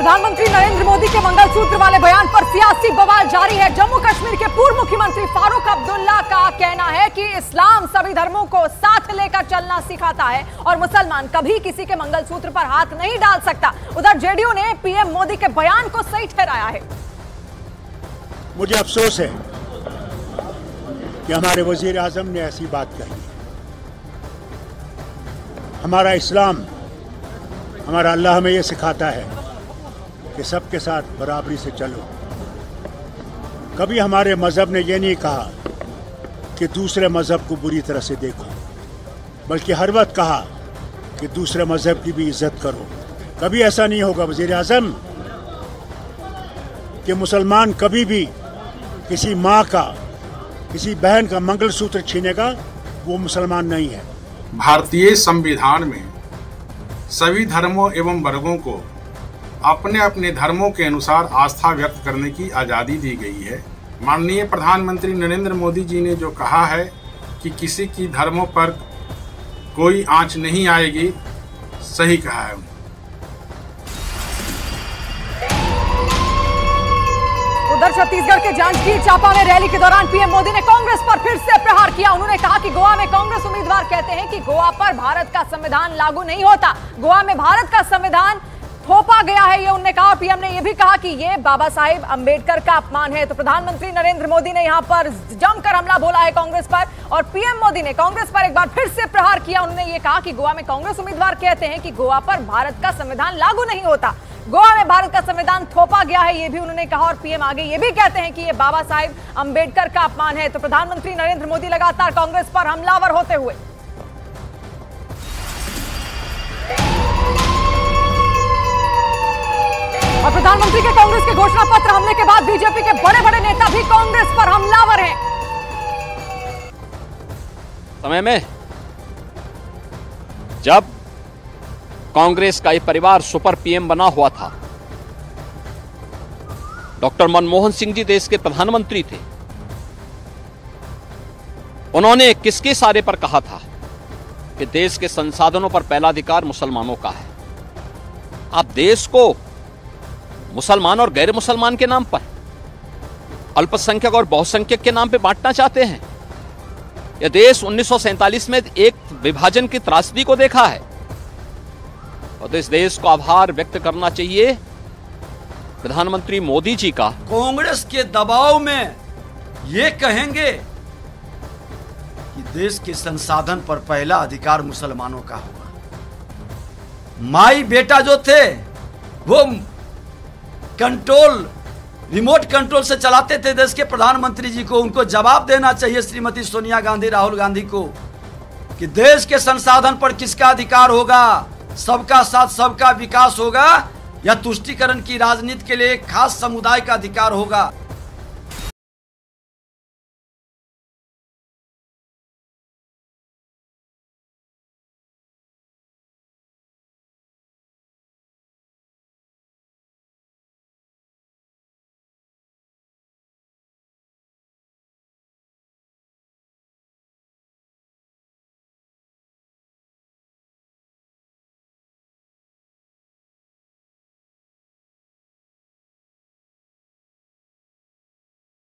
प्रधानमंत्री नरेंद्र मोदी के मंगलसूत्र वाले बयान पर सियासी बवाल जारी है। जम्मू कश्मीर के पूर्व मुख्यमंत्री फारूक अब्दुल्ला का कहना है कि इस्लाम सभी धर्मों को साथ लेकर चलना सिखाता है और मुसलमान कभी किसी के मंगलसूत्र पर हाथ नहीं डाल सकता। उधर जेडीयू ने पीएम मोदी के बयान को सही ठहराया है। मुझे अफसोस है कि हमारे वजीर आजम ने ऐसी बात कही। हमारा इस्लाम, हमारा अल्लाह हमें यह सिखाता है कि सबके साथ बराबरी से चलो। कभी हमारे मजहब ने यह नहीं कहा कि दूसरे मजहब को बुरी तरह से देखो, बल्कि हर वक्त कहा कि दूसरे मजहब की भी इज्जत करो। कभी ऐसा नहीं होगा वजीर आजम कि मुसलमान कभी भी किसी माँ का, किसी बहन का मंगलसूत्र छीनेगा, वो मुसलमान नहीं है। भारतीय संविधान में सभी धर्मों एवं वर्गों को अपने अपने धर्मों के अनुसार आस्था व्यक्त करने की आज़ादी दी गई है। माननीय प्रधानमंत्री नरेंद्र मोदी जी ने जो कहा है कि किसी की धर्मों पर कोई आंच नहीं आएगी, सही कहा है। उधर छत्तीसगढ़ के जांजगीर चांपा में रैली के दौरान पीएम मोदी ने कांग्रेस पर फिर से प्रहार किया। उन्होंने कहा कि गोवा में कांग्रेस उम्मीदवार कहते हैं कि गोवा पर भारत का संविधान लागू नहीं होता, गोवा में भारत का संविधान थोपा गया है, ये उन्होंने कहा। पीएम ने यह भी कहा कि ये बाबा साहेब अंबेडकर का अपमान है। तो प्रधानमंत्री नरेंद्र मोदी ने यहां पर जमकर हमला बोला है कांग्रेस पर, और पीएम मोदी ने कांग्रेस पर एक बार फिर से प्रहार किया। उन्होंने ये कहा कि गोवा में कांग्रेस उम्मीदवार कहते हैं कि गोवा पर भारत का संविधान लागू नहीं होता, गोवा में भारत का संविधान थोपा गया है, ये भी उन्होंने कहा। और पीएम आगे ये भी कहते हैं कि ये बाबा साहेब अंबेडकर का अपमान है। तो प्रधानमंत्री नरेंद्र मोदी लगातार कांग्रेस पर हमलावर होते हुए और प्रधानमंत्री के कांग्रेस के घोषणा पत्र हमले के बाद बीजेपी के बड़े बड़े नेता भी कांग्रेस पर हमलावर हैं। समय में जब कांग्रेस का ये परिवार सुपर पीएम बना हुआ था, डॉक्टर मनमोहन सिंह जी देश के प्रधानमंत्री थे, उन्होंने किसके इशारे पर कहा था कि देश के संसाधनों पर पहला अधिकार मुसलमानों का है। आप देश को मुसलमान और गैर मुसलमान के नाम पर, अल्पसंख्यक और बहुसंख्यक के नाम पर बांटना चाहते हैं। यह देश 1947 में एक विभाजन की त्रासदी को देखा है, और तो इस देश को आभार व्यक्त करना चाहिए प्रधानमंत्री मोदी जी का। कांग्रेस के दबाव में ये कहेंगे कि देश के संसाधन पर पहला अधिकार मुसलमानों का होगा। माई बेटा जो थे वो रिमोट कंट्रोल से चलाते थे देश के प्रधानमंत्री जी को। उनको जवाब देना चाहिए श्रीमती सोनिया गांधी, राहुल गांधी को, कि देश के संसाधन पर किसका अधिकार होगा, सबका साथ सबका विकास होगा, या तुष्टीकरण की राजनीति के लिए एक खास समुदाय का अधिकार होगा।